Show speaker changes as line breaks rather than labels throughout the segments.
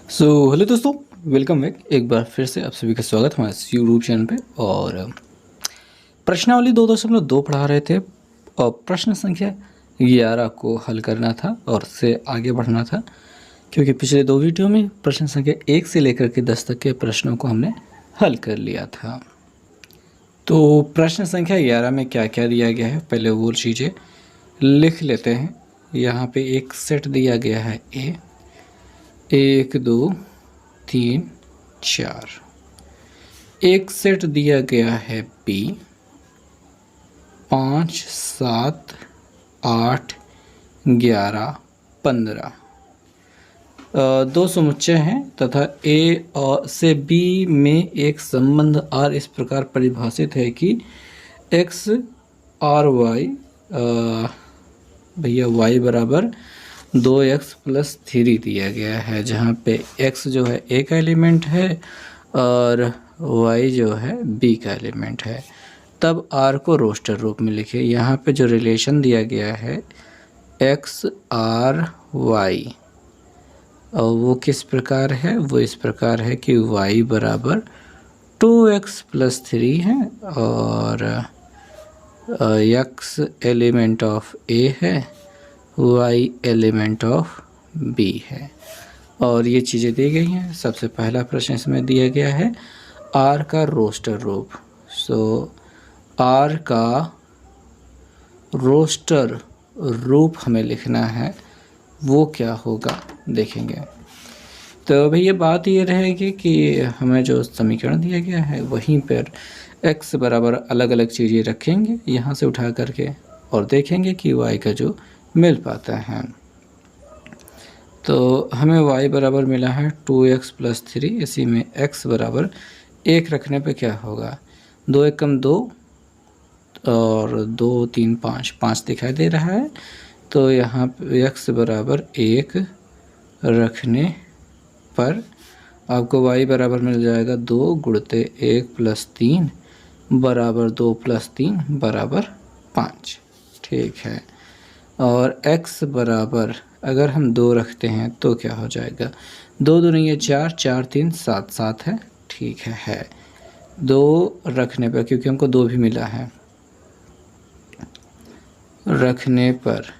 Hello दोस्तों, welcome back. एक बार फिर से आप सभी का स्वागत हमारे इस यूट्यूब चैनल पे। और प्रश्नावली 2.2 पढ़ा रहे थे और प्रश्न संख्या 11 को हल करना था और उससे आगे बढ़ना था, क्योंकि पिछले दो वीडियो में प्रश्न संख्या 1 से लेकर के 10 तक के प्रश्नों को हमने हल कर लिया था। तो प्रश्न संख्या 11 में क्या क्या दिया गया है, पहले वो चीज़ें लिख लेते हैं। यहाँ पे एक सेट दिया गया है ए, 1 2 3 4। एक सेट दिया गया है बी, 5 7 8 11 15। दो समुच्चय हैं तथा ए और से बी में एक संबंध आर इस प्रकार परिभाषित है कि एक्स और वाई, भैया वाई बराबर 2x + 3 दिया गया है, जहाँ पे x जो है a का एलिमेंट है और y जो है b का एलिमेंट है। तब r को रोस्टर रूप में लिखिए। यहाँ पे जो रिलेशन दिया गया है x r y, और वो किस प्रकार है, वो इस प्रकार है कि y बराबर 2x + 3 है और x एलिमेंट ऑफ a है, y एलिमेंट ऑफ b है। और ये चीज़ें दी गई हैं। सबसे पहला प्रश्न इसमें दिया गया है r का रोस्टर रूप। r का रोस्टर रूप हमें लिखना है, वो क्या होगा देखेंगे। तो भैया बात ये रहेगी कि हमें जो समीकरण दिया गया है वहीं पर x बराबर अलग अलग चीज़ें रखेंगे यहाँ से उठा करके और देखेंगे कि y का जो मिल पाता है। तो हमें y बराबर मिला है 2x + 3। इसी में x बराबर 1 रखने पे क्या होगा, 2 × 2 और 2 3 5 दिखाई दे रहा है। तो यहाँ पे x बराबर 1 रखने पर आपको y बराबर मिल जाएगा 2 × 1 + 3 बराबर 2 + 3 बराबर 5। ठीक है। और x बराबर अगर हम 2 रखते हैं तो क्या हो जाएगा, 2 दूनी है 4, 4 3 7 7 है। ठीक है 2 रखने पर, क्योंकि हमको 2 भी मिला है, रखने पर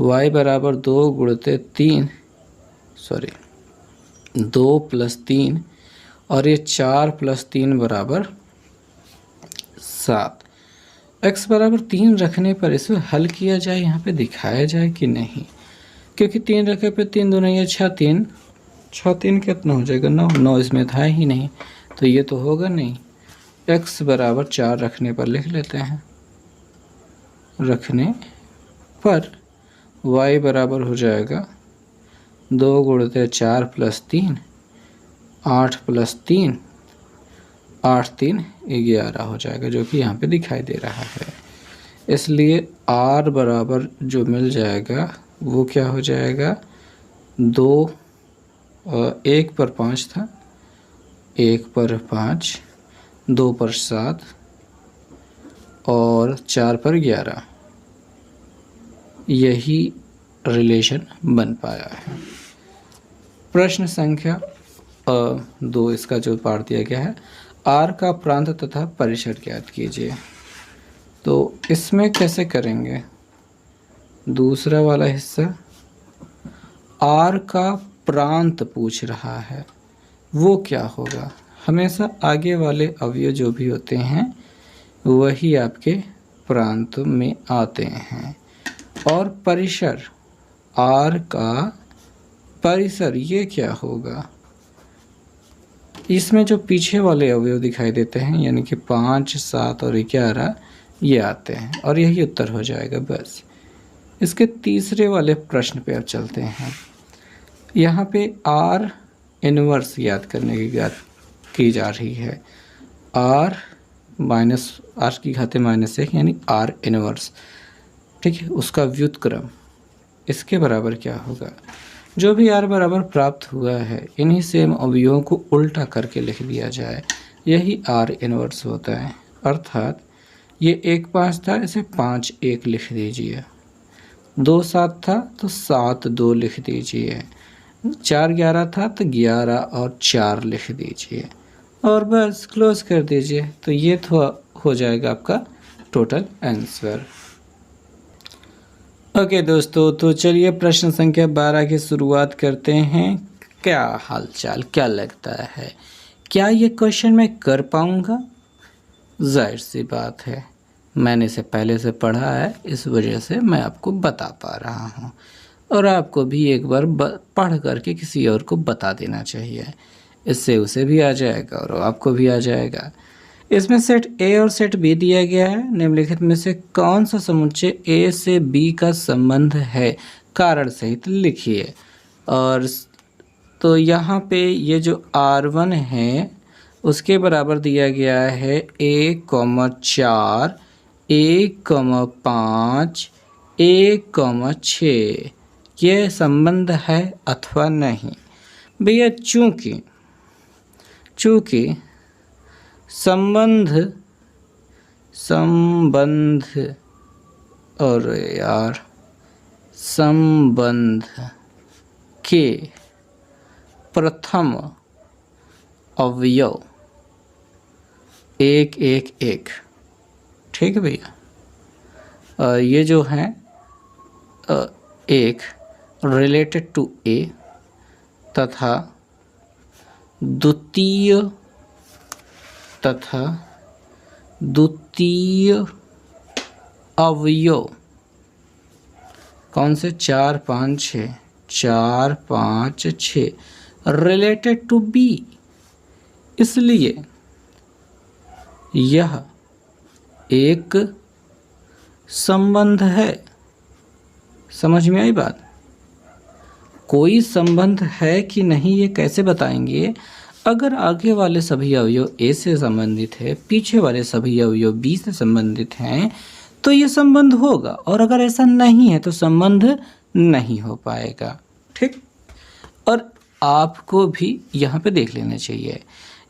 y बराबर 2 × 3 2 + 3 और ये 4 + 3 बराबर 7। x बराबर 3 रखने पर इसे हल किया जाए, यहाँ पे दिखाया जाए कि नहीं, क्योंकि 3 रखे पे 3 दूनी है 6, 3 6 3 कितना हो जाएगा, 9 9 इसमें था ही नहीं, तो ये तो होगा नहीं। x बराबर 4 रखने पर लिख लेते हैं, रखने पर y बराबर हो जाएगा 2 × 4 + 3 8 + 3 8 3 11 हो जाएगा, जो कि यहाँ पे दिखाई दे रहा है। इसलिए r बराबर जो मिल जाएगा वो क्या हो जाएगा, 2 1 पर 5 था, 1 पर 5, 2 पर 7 और 4 पर 11, यही रिलेशन बन पाया है। प्रश्न संख्या 2 इसका जो पार्ट दिया गया है, r का प्रांत तथा परिसर ज्ञात कीजिए। तो इसमें कैसे करेंगे, दूसरा वाला हिस्सा r का प्रांत पूछ रहा है, वो क्या होगा। हमेशा आगे वाले अवयव जो भी होते हैं वही आपके प्रांत में आते हैं। और परिसर, r का परिसर ये क्या होगा, इसमें जो पीछे वाले अवयव दिखाई देते हैं यानी कि 5 7 और 11 ये आते हैं और यही उत्तर हो जाएगा बस। इसके तीसरे वाले प्रश्न पे अब चलते हैं। यहाँ पे r इनवर्स याद करने की जा रही है, r की घाते -1 यानी r इनवर्स। ठीक है, उसका व्युत्क्रम इसके बराबर क्या होगा, जो भी r बराबर प्राप्त हुआ है इन्हीं सेम अवयवों को उल्टा करके लिख दिया जाए, यही r इनवर्स होता है। अर्थात ये 1 5 था, इसे 5 1 लिख दीजिए, 2 7 था तो 7 2 लिख दीजिए, 4 11 था तो 11 और 4 लिख दीजिए और बस क्लोज कर दीजिए। तो ये तो हो जाएगा आपका टोटल आंसर। ओके दोस्तों, तो चलिए प्रश्न संख्या 12 की शुरुआत करते हैं। क्या हालचाल, क्या लगता है, क्या ये क्वेश्चन मैं कर पाऊँगा? जाहिर सी बात है, मैंने इसे पहले से पढ़ा है, इस वजह से मैं आपको बता पा रहा हूँ और आपको भी एक बार पढ़ करके किसी और को बता देना चाहिए। इससे उसे भी आ जाएगा और आपको भी आ जाएगा। इसमें सेट ए और सेट बी दिया गया है। निम्नलिखित में से कौन सा समुच्चय ए से बी का संबंध है, कारण सहित लिखिए। और तो यहाँ पे ये जो R1 है उसके बराबर दिया गया है 1,4, 1,5, 1,6। ये संबंध है अथवा नहीं? भैया चूँकि संबंध और यार संबंध के प्रथम अवयव 1 1 1, ठीक है भैया। ये जो है एक रिलेटेड टू ए तथा द्वितीय अवयव कौन से? 4 5 6, 4 5 6 रिलेटेड टू बी, इसलिए यह एक संबंध है। समझ में आई बात? कोई संबंध है कि नहीं ये कैसे बताएंगे? अगर आगे वाले सभी अवयव ए से संबंधित है, पीछे वाले सभी अवयव बी से संबंधित हैं, तो ये संबंध होगा, और अगर ऐसा नहीं है तो संबंध नहीं हो पाएगा। ठीक, और आपको भी यहाँ पे देख लेना चाहिए।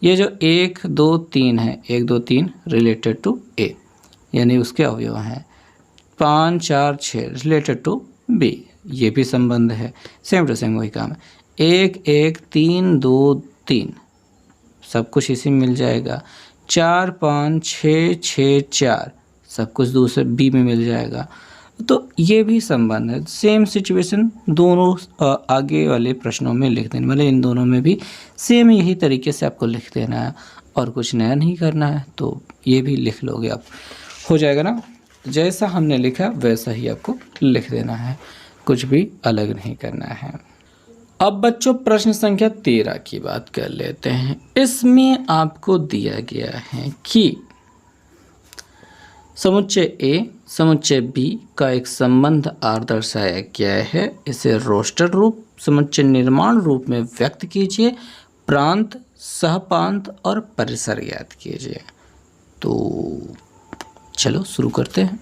ये जो 1 2 3 है, 1 2 3 रिलेटेड टू ए, यानी उसके अवयव हैं। 5 4 6 रिलेटेड टू बी, ये भी संबंध है। सेम टू सेम वही काम है। 1 1 3 2 3 सब कुछ इसी में मिल जाएगा। 4 5 6 6 4 सब कुछ दूसरे बी में मिल जाएगा। तो ये भी संबंध है। सेम सिचुएशन दोनों आगे वाले प्रश्नों में लिख देना, मतलब इन दोनों में भी सेम यही तरीके से आपको लिख देना है और कुछ नया नहीं करना है। तो ये भी लिख लोगे आप, हो जाएगा ना। जैसा हमने लिखा वैसा ही आपको लिख देना है, कुछ भी अलग नहीं करना है। अब बच्चों प्रश्न संख्या 13 की बात कर लेते हैं। इसमें आपको दिया गया है कि समुच्चय ए समुच्चय बी का एक संबंध R दर्शाया गया है। इसे रोस्टर रूप, समुच्चय निर्माण रूप में व्यक्त कीजिए। प्रांत, सहप्रांत और परिसर ज्ञात कीजिए। तो चलो शुरू करते हैं।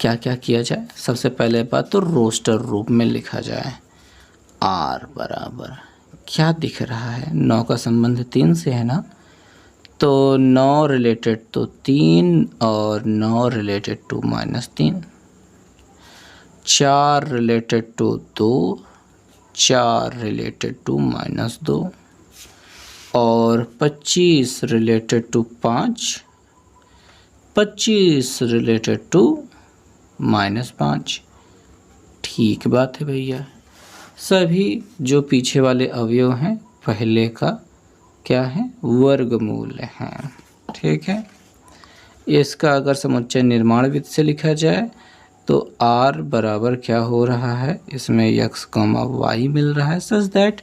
क्या क्या किया जाए? सबसे पहले बात तो रोस्टर रूप में लिखा जाए। R बराबर क्या दिख रहा है? 9 का संबंध 3 से है ना, तो 9 रिलेटेड तो 3 और 9 related to -3, 4 related to 2, 4 related to -2 और 25 रिलेटेड टू 5, 25 रिलेटेड टू -5। ठीक बात है भैया। सभी जो पीछे वाले अवयव हैं पहले का क्या है? वर्गमूल है। ठीक है, इसका अगर समुच्चय निर्माण विधि से लिखा जाए तो R बराबर क्या हो रहा है? इसमें x, y मिल रहा है, सच दैट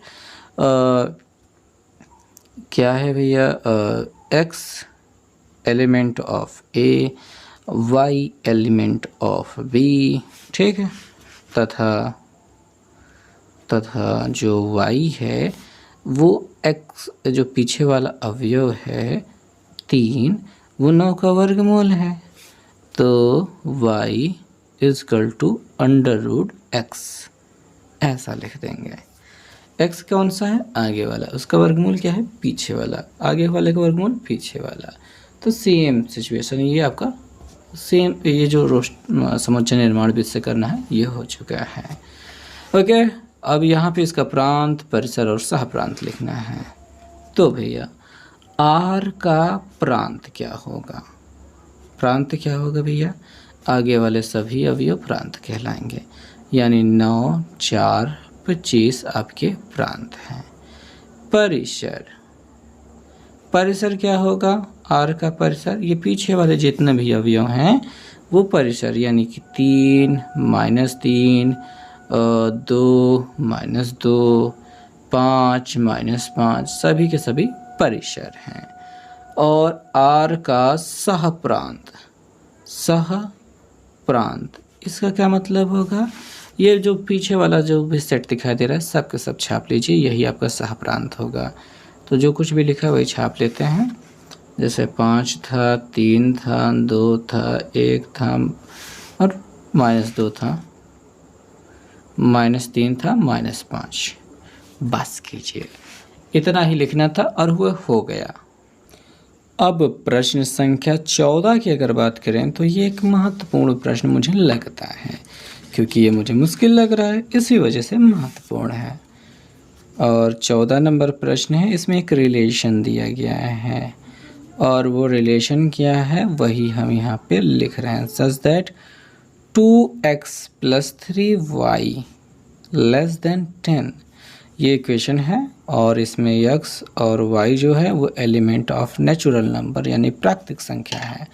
क्या है भैया? x element of A, y element of B। ठीक है, तथा जो y है वो x जो पीछे वाला अवयव है 3, वो 9 का वर्गमूल है। तो y इजकल टू √x ऐसा लिख देंगे। x कौन सा है? आगे वाला, उसका वर्गमूल क्या है? पीछे वाला। आगे वाले का वर्गमूल पीछे वाला। तो सेम सिचुएशन ये आपका सेम, ये जो समुच्चय निर्माण विधि से करना है ये हो चुका है। ओके, अब यहाँ पे इसका प्रांत, परिसर और सह प्रांत लिखना है। तो भैया आर का प्रांत क्या होगा? प्रांत क्या होगा भैया? आगे वाले सभी अवयव प्रांत कहलाएंगे, यानी 9, 4, 25 आपके प्रांत हैं। परिसर, परिसर क्या होगा? आर का परिसर, ये पीछे वाले जितने भी अवयव हैं वो परिसर, यानी कि 3, -3, 2, -2, 5, -5, सभी के सभी परिसर हैं। और आर का सह प्रांत, सह प्रांत, इसका क्या मतलब होगा? ये जो पीछे वाला जो भी सेट दिखाई दे रहा है सब के सब छाप लीजिए, यही आपका सह प्रांत होगा। तो जो कुछ भी लिखा है वही छाप लेते हैं। जैसे 5 था, 3 था, 2 था, 1 था और -2 था, -3 था, -5। बस कीजिए, इतना ही लिखना था और वह हो गया। अब प्रश्न संख्या 14 की अगर बात करें तो ये एक महत्वपूर्ण प्रश्न मुझे लगता है, क्योंकि ये मुझे मुश्किल लग रहा है, इसी वजह से महत्वपूर्ण है। और 14 नंबर प्रश्न है, इसमें एक रिलेशन दिया गया है और वो रिलेशन क्या है वही हम यहाँ पे लिख रहे हैं। सच दैट 2x + 3y < 10, ये इक्वेशन है और इसमें x और y जो है वो एलिमेंट ऑफ नेचुरल नंबर यानी प्राकृतिक संख्या है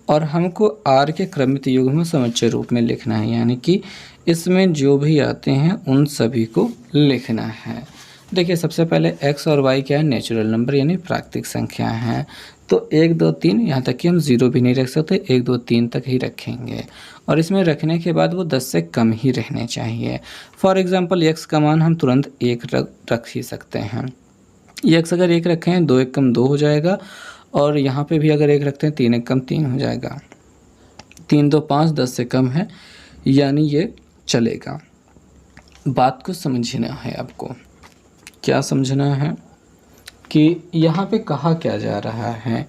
और हमको r के क्रमित युग्म समुच्चय रूप में लिखना है, यानी कि इसमें जो भी आते हैं उन सभी को लिखना है। देखिए सबसे पहले x और y क्या है? नेचुरल नंबर यानी प्राकृतिक संख्या है। तो 1, 2, 3 यहाँ तक कि हम 0 भी नहीं रख सकते, 1, 2, 3 तक ही रखेंगे और इसमें रखने के बाद वो 10 से कम ही रहने चाहिए। फॉर एग्जांपल x का मान हम तुरंत 1 रख ही सकते हैं। x अगर 1 रखें 2 1 कम 2 हो जाएगा और यहाँ पे भी अगर 1 रखते हैं 3 1 कम 3 हो जाएगा। 3 2 5 10 से कम है, यानी ये चलेगा। बात को समझना है आपको। क्या समझना है कि यहाँ पे कहा क्या जा रहा है?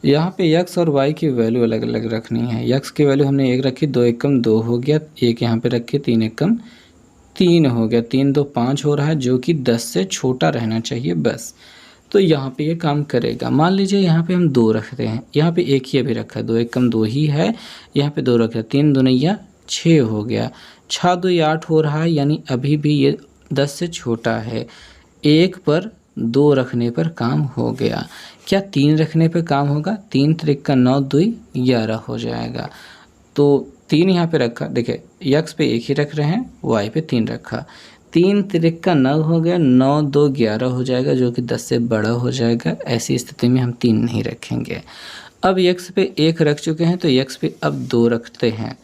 यहाँ पे x और y की वैल्यू अलग अलग रखनी है। x की वैल्यू हमने 1 रखी, 2 1 कम 2 हो गया, 1 यहाँ पे रखी, 3 1 कम 3 हो गया, 3 2 5 हो रहा है जो कि 10 से छोटा रहना चाहिए बस। तो यहाँ पे ये काम करेगा। मान लीजिए यहाँ पे हम 2 रखते हैं, यहाँ पे 1 ही अभी रखा है, 2 1 कम 2 ही है, यहाँ पे 2 रखा, 3 दूनिया 6 हो गया, 6 2 8 हो रहा है, यानी अभी भी ये 10 से छोटा है। 1 पर 2 रखने पर काम हो गया। क्या 3 रखने पर काम होगा? 3 3 का 9 2 11 हो जाएगा। तो 3 यहाँ पे रखा, देखिए x पे 1 ही रख रहे हैं, y पे 3 रखा, 3 3 का 9 हो गया, 9 2 11 हो जाएगा जो कि 10 से बड़ा हो जाएगा। ऐसी स्थिति में हम 3 नहीं रखेंगे। अब x पे 1 रख चुके हैं तो x पे अब 2 रखते हैं,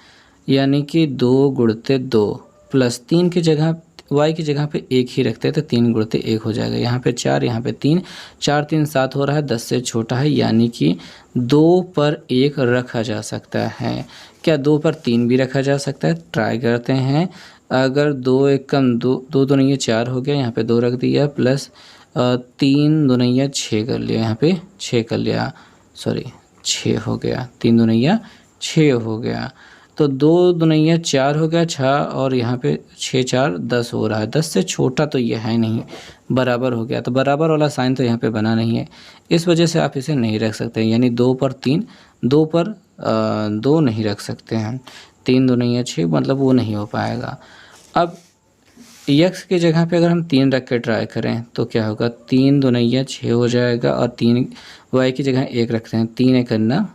यानी कि 2 गुणते 2 प्लस 3 की जगह y की जगह पे 1 ही रखते हैं तो 3 गुणते 1 हो जाएगा। यहाँ पे 4, यहाँ पे 3, 4 3 7 हो रहा है, 10 से छोटा है, यानी कि 2 पर 1 रखा जा सकता है। क्या 2 पर 3 भी रखा जा सकता है? ट्राई करते हैं। अगर 2 1 कम 2 2 दूनिया 4 हो गया, यहाँ पे 2 रख दिया, प्लस 3 दूनिया 6 कर लिया, यहाँ पे 6 कर लिया, सॉरी 6 हो गया, 3 दूनिया 6 हो गया, तो 2 दूनिया 4 हो गया, 6 और यहाँ पे 6 4 10 हो रहा है। 10 से छोटा तो ये है नहीं, बराबर हो गया, तो बराबर वाला साइन तो यहाँ पे बना नहीं है, इस वजह से आप इसे नहीं रख सकते, यानी 2 पर 3, 2 पर 2 नहीं रख सकते हैं। 3 दूनिया 6 मतलब वो नहीं हो पाएगा। अब x की जगह पे अगर हम 3 रख के ट्राई करें तो क्या होगा? 3 दूनिया 6 हो जाएगा और 3 y की जगह 1 रखते हैं, 3 1 करना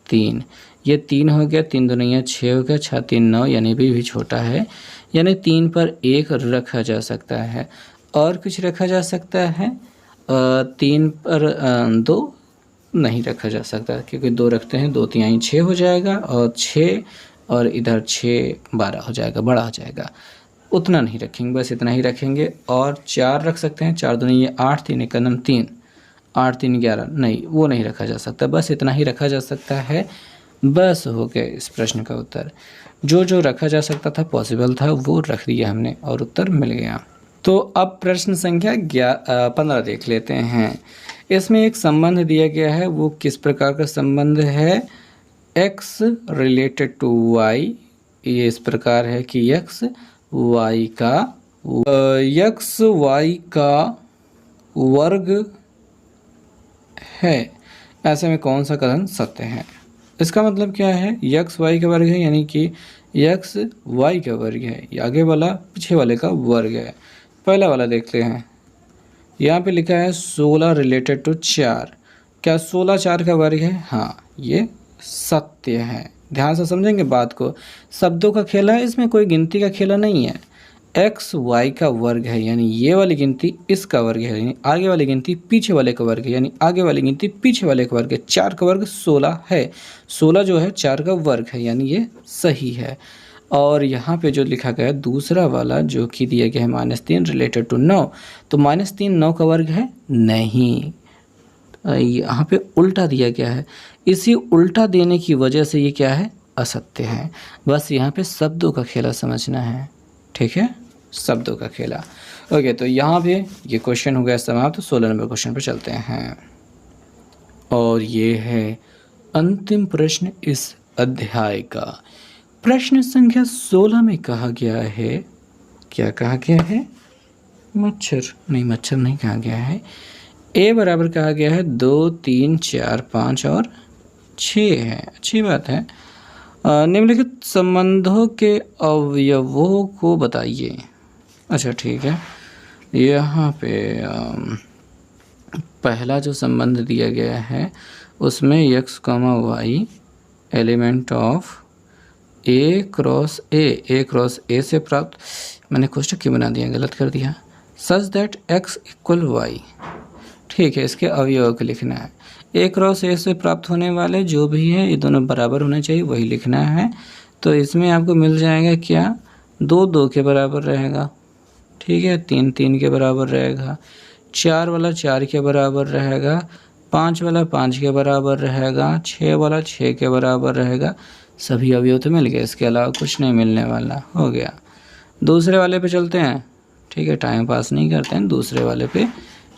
3, ये 3 हो गया, 3 दूनिया 6 हो गया, 6 3 9, यानी भी छोटा है, यानी 3 पर 1 रखा जा सकता है। और कुछ रखा जा सकता है? 3 पर 2 नहीं रखा जा सकता, क्योंकि 2 रखते हैं 2 3 6 हो जाएगा और 6 और इधर 6 12 हो जाएगा, बड़ा हो जाएगा, उतना नहीं रखेंगे, बस इतना ही रखेंगे। और 4 रख सकते हैं, 4 दूनी 8, 3 1 3, 8 3 11, नहीं वो नहीं रखा जा सकता, बस इतना ही रखा जा सकता है। बस हो गया इस प्रश्न का उत्तर। जो जो रखा जा सकता था, पॉसिबल था, वो रख दिया हमने और उत्तर मिल गया। तो अब प्रश्न संख्या 15 देख लेते हैं। इसमें एक संबंध दिया गया है, वो किस प्रकार का संबंध है? x रिलेटेड टू y, ये इस प्रकार है कि x y का एक्स वाई का वर्ग है, ऐसे में कौन सा कथन सत्य है? इसका मतलब क्या है? यक्स वाई का वर्ग है यानी कि यक्स वाई का वर्ग है, ये आगे वाला पीछे वाले का वर्ग है। पहला वाला देखते हैं, यहाँ पे लिखा है 16 रिलेटेड टू 4, क्या 16 4 का वर्ग है? हाँ, ये सत्य है। ध्यान से समझेंगे बात को, शब्दों का खेला है, इसमें कोई गिनती का खेला नहीं है। एक्स वाई का वर्ग है यानी ये वाली गिनती इसका वर्ग है, यानी आगे वाली गिनती पीछे वाले का वर्ग है, यानी आगे वाली गिनती पीछे वाले का वर्ग है। 4 का वर्ग 16 है, 16 जो है 4 का वर्ग है, यानी ये सही है। और यहाँ पे जो लिखा गया है दूसरा वाला जो कि दिया गया है -3 रिलेटेड टू 9, तो -3 9 का वर्ग है? नहीं, यहाँ पे उल्टा दिया गया है। इसी उल्टा देने की वजह से ये क्या है? असत्य है। बस यहाँ पे शब्दों का खेला समझना है, ठीक है, शब्दों का खेला। ओके, तो यहाँ पे ये क्वेश्चन हो गया समाप्त। 16 नंबर क्वेश्चन पे चलते हैं, और ये है अंतिम प्रश्न इस अध्याय का। प्रश्न संख्या 16 में कहा गया है, क्या कहा गया है? मच्छर नहीं कहा गया है। ए बराबर कहा गया है 2 3 4 5 और 6 है, अच्छी बात है। निम्नलिखित संबंधों के अवयवों को बताइए। अच्छा ठीक है, यहाँ पे पहला जो संबंध दिया गया है उसमें x, y element of A cross ए से प्राप्त, मैंने कोष्ठक क्यों बना दिया, गलत कर दिया, such that x equal Y. ठीक है, इसके अवयव को लिखना है। ए क्रॉस ए से प्राप्त होने वाले जो भी है ये दोनों बराबर होने चाहिए, वही लिखना है। तो इसमें आपको मिल जाएगा क्या? 2 2 के बराबर रहेगा, ठीक है, 3 3 के बराबर रहेगा, 4 वाला 4 के बराबर रहेगा, 5 वाला 5 के बराबर रहेगा, 6 वाला 6 के बराबर रहेगा। सभी अवयव तो मिल गए, इसके अलावा कुछ नहीं मिलने वाला, हो गया। दूसरे वाले पे चलते हैं, ठीक है, टाइम पास नहीं करते हैं, दूसरे वाले पे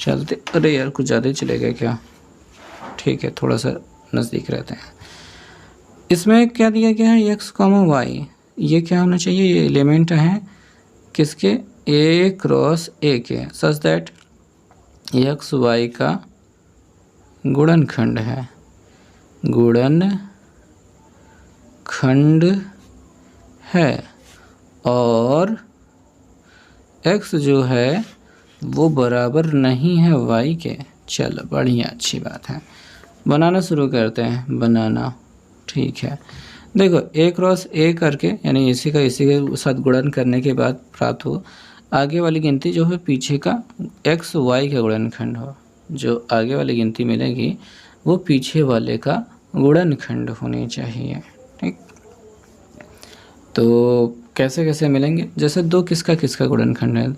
चलते। अरे यार कुछ ज़्यादा ही चले गए क्या? ठीक है, थोड़ा सा नज़दीक रहते हैं। इसमें क्या दिया गया है? x, y, ये क्या होना चाहिए? ये एलिमेंट हैं किसके? ए क्रॉस ए के, सच दैट x y का गुणनखंड है, गुणनखंड है, और x जो है वो बराबर नहीं है y के। चलो बढ़िया, अच्छी बात है। बनाना शुरू करते हैं, बनाना, ठीक है। देखो ए क्रॉस ए करके यानी इसी के साथ गुणन करने के बाद प्राप्त हो आगे वाली गिनती जो है पीछे का x y का गुणनखंड हो, जो आगे वाली गिनती मिलेगी वो पीछे वाले का गुणनखंड होनी चाहिए, ठीक। तो कैसे कैसे मिलेंगे? जैसे 2 किसका गुणनखंड है?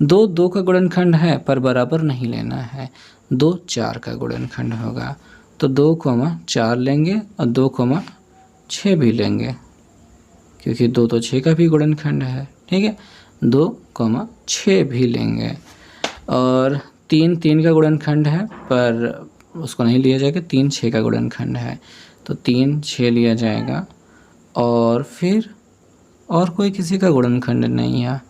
2 2 का गुणनखंड है पर बराबर नहीं लेना है, 2 4 का गुणनखंड होगा, तो 2 4 लेंगे और 2 6 भी लेंगे, क्योंकि 2 तो 6 का भी गुणनखंड है, ठीक है, 2 6 भी लेंगे। और 3 3 का गुणनखंड है पर उसको नहीं लिया जाएगा, 3 6 का गुणनखंड है, तो 3 6 लिया जाएगा। और फिर और कोई किसी का गुणनखंड नहीं है,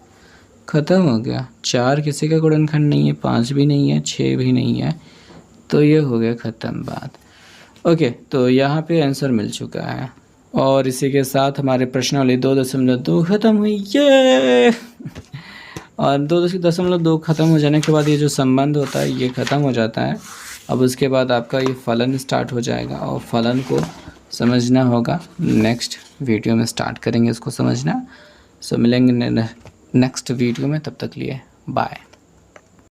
ख़त्म हो गया। 4 किसी का गुणनखंड नहीं है, 5 भी नहीं है, 6 भी नहीं है, तो ये हो गया ख़त्म बात। ओके, तो यहाँ पे आंसर मिल चुका है, और इसी के साथ हमारे प्रश्नावली 2.2 ख़त्म हुई, ये और 2.2 ख़त्म हो जाने के बाद ये जो संबंध होता है ये ख़त्म हो जाता है। अब उसके बाद आपका ये फलन स्टार्ट हो जाएगा, और फलन को समझना होगा, नेक्स्ट वीडियो में स्टार्ट करेंगे इसको समझना। सो मिलेंगे नेक्स्ट वीडियो में, तब तक लिए बाय।